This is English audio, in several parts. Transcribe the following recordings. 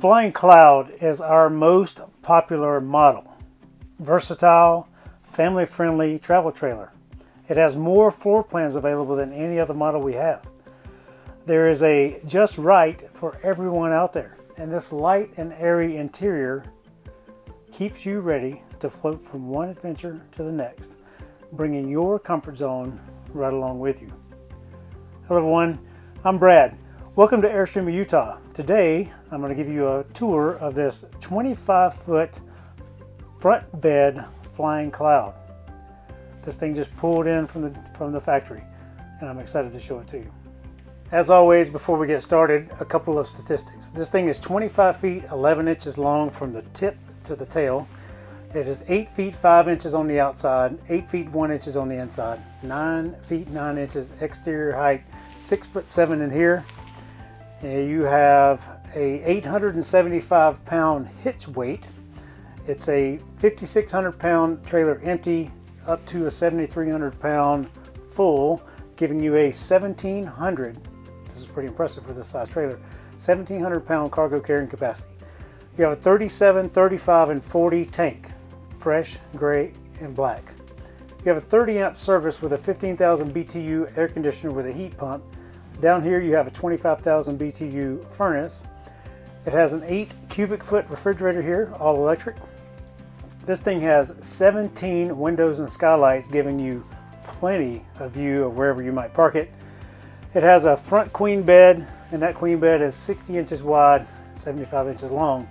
Flying Cloud is our most popular model. Versatile, family-friendly travel trailer. It has more floor plans available than any other model we have. There is a just right for everyone out there, and this light and airy interior keeps you ready to float from one adventure to the next, bringing your comfort zone right along with you. Hello everyone, I'm Brad. Welcome to Airstream of Utah. Today I'm going to give you a tour of this 25-foot front bed Flying Cloud. This thing just pulled in from the factory, and I'm excited to show it to you. As always, before we get started, a couple of statistics. This thing is 25 feet 11 inches long from the tip to the tail. It is 8 feet 5 inches on the outside, 8 feet 1 inches on the inside, 9 feet 9 inches exterior height, 6 foot 7 in here. You have a 875 pound hitch weight. It's a 5,600 pound trailer empty up to a 7,300 pound full, giving you a 1,700, this is pretty impressive for this size trailer, 1,700 pound cargo carrying capacity. You have a 37, 35, and 40 tank, fresh, gray, and black. You have a 30 amp service with a 15,000 BTU air conditioner with a heat pump. Down here you have a 25,000 BTU furnace. It has an 8 cubic foot refrigerator here, all electric. This thing has 17 windows and skylights, giving you plenty of view of wherever you might park it. It has a front queen bed, and that queen bed is 60 inches wide, 75 inches long.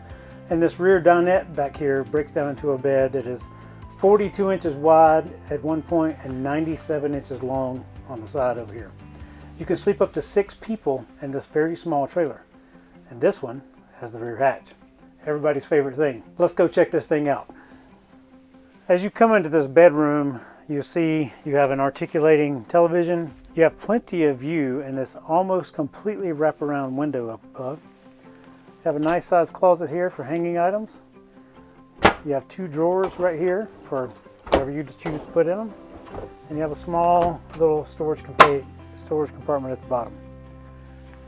And this rear dinette back here breaks down into a bed that is 42 inches wide at one point and 97 inches long on the side over here. You can sleep up to 6 people in this very small trailer. And this one has the rear hatch. Everybody's favorite thing. Let's go check this thing out. As you come into this bedroom, you'll see you have an articulating television. You have plenty of view in this almost completely wraparound window up above. You have a nice sized closet here for hanging items. You have 2 drawers right here for whatever you choose to put in them. And you have a small little storage compartment at the bottom.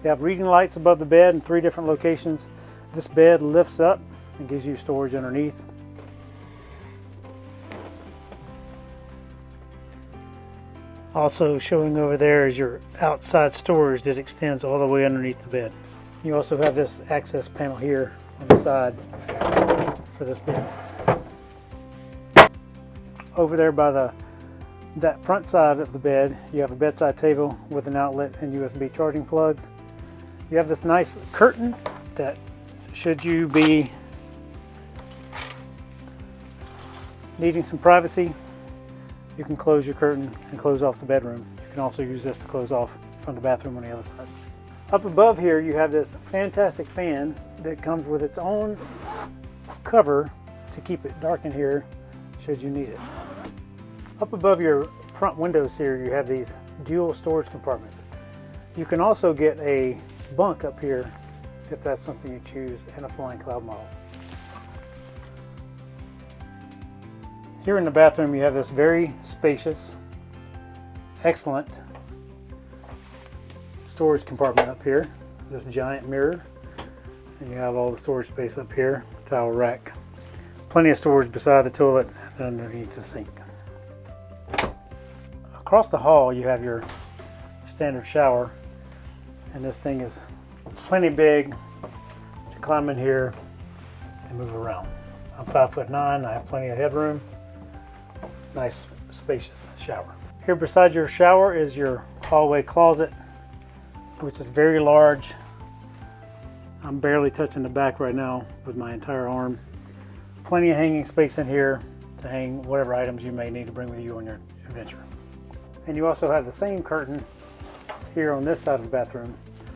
You have reading lights above the bed in 3 different locations. This bed lifts up and gives you storage underneath. Also showing over there is your outside storage that extends all the way underneath the bed. You also have this access panel here on the side for this bed. Over there by that front side of the bed, you have a bedside table with an outlet and USB charging plugs. You have this nice curtain that, should you be needing some privacy, you can close your curtain and close off the bedroom. You can also use this to close off from the bathroom on the other side. Up above here, you have this fantastic fan that comes with its own cover to keep it dark in here should you need it. Up above your front windows here, you have these dual storage compartments. You can also get a bunk up here if that's something you choose in a Flying Cloud model. Here in the bathroom, you have this very spacious, excellent storage compartment up here. This giant mirror, and you have all the storage space up here, towel rack. Plenty of storage beside the toilet and underneath the sink. Across the hall, you have your standard shower, and this thing is plenty big to climb in here and move around. I'm 5'9", I have plenty of headroom. Nice spacious shower. Here beside your shower is your hallway closet, which is very large. I'm barely touching the back right now with my entire arm. Plenty of hanging space in here to hang whatever items you may need to bring with you on your adventure. And you also have the same curtain here on this side of the bathroom,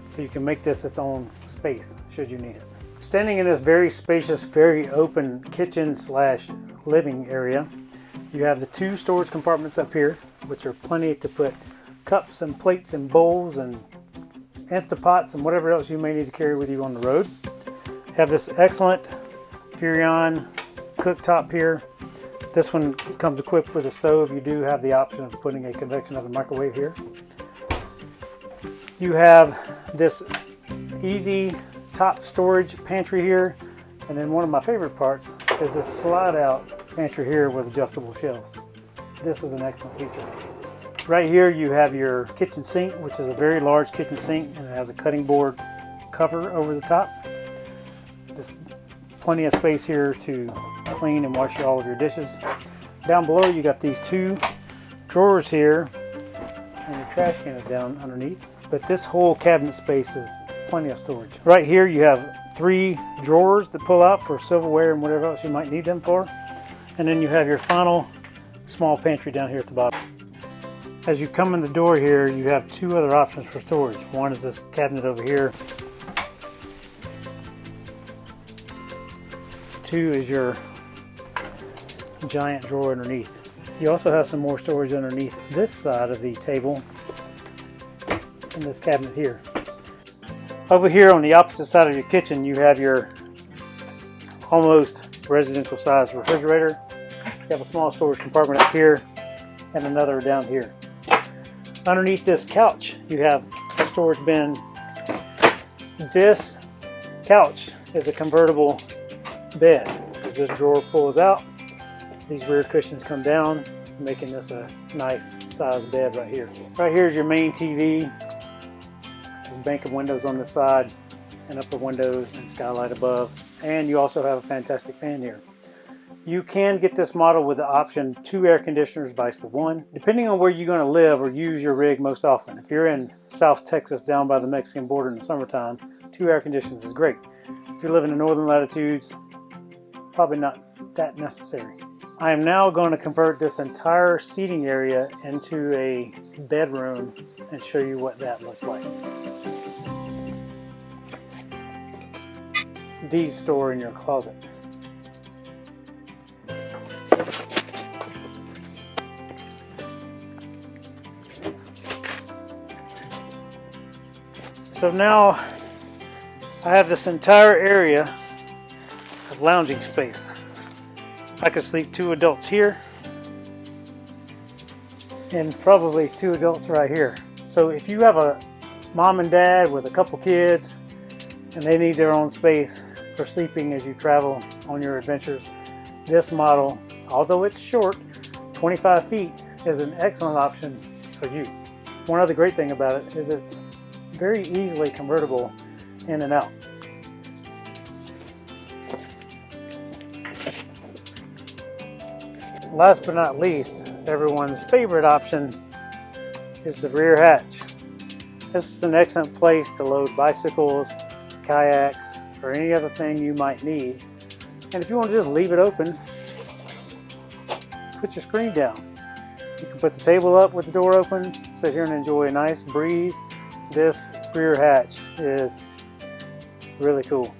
so you can make this its own space should you need it. Standing in this very spacious, very open kitchen / living area, you have the 2 storage compartments up here, which are plenty to put cups and plates and bowls and Instapots and whatever else you may need to carry with you on the road. You have this excellent Furrion cooktop here. This one comes equipped with a stove. You do have the option of putting a convection oven microwave here. You have this easy top storage pantry here. And then one of my favorite parts is this slide out pantry here with adjustable shelves. This is an excellent feature. Right here you have your kitchen sink, which is a very large kitchen sink, and it has a cutting board cover over the top. There's plenty of space here to clean and wash all of your dishes. Down below you got these two drawers here, and your trash can is down underneath. But this whole cabinet space is plenty of storage. Right here you have 3 drawers that pull out for silverware and whatever else you might need them for. And then you have your final small pantry down here at the bottom. As you come in the door here, you have 2 other options for storage. One is this cabinet over here. 2 is your giant drawer underneath. You also have some more storage underneath this side of the table in this cabinet here. Over here on the opposite side of your kitchen, you have your almost residential size refrigerator. You have a small storage compartment up here and another down here. Underneath this couch, you have a storage bin. This couch is a convertible bed because this drawer pulls out. These rear cushions come down, making this a nice sized bed right here. Right here is your main TV. There's a bank of windows on this side and upper windows and skylight above. And you also have a fantastic fan here. You can get this model with the option 2 air conditioners vice the 1, depending on where you're going to live or use your rig most often. If you're in South Texas down by the Mexican border in the summertime, 2 air conditioners is great. If you're living in northern latitudes, probably not that necessary. I am now going to convert this entire seating area into a bedroom and show you what that looks like. These store in your closet. So now I have this entire area of lounging space. I could sleep 2 adults here and probably 2 adults right here. So if you have a mom and dad with a couple kids and they need their own space for sleeping as you travel on your adventures, this model, although it's short, 25 feet, is an excellent option for you. One other great thing about it is it's very easily convertible in and out. Last but not least, everyone's favorite option is the rear hatch. This is an excellent place to load bicycles, kayaks, or any other thing you might need. And if you want to just leave it open, put your screen down. You can put the table up with the door open, sit here and enjoy a nice breeze. This rear hatch is really cool.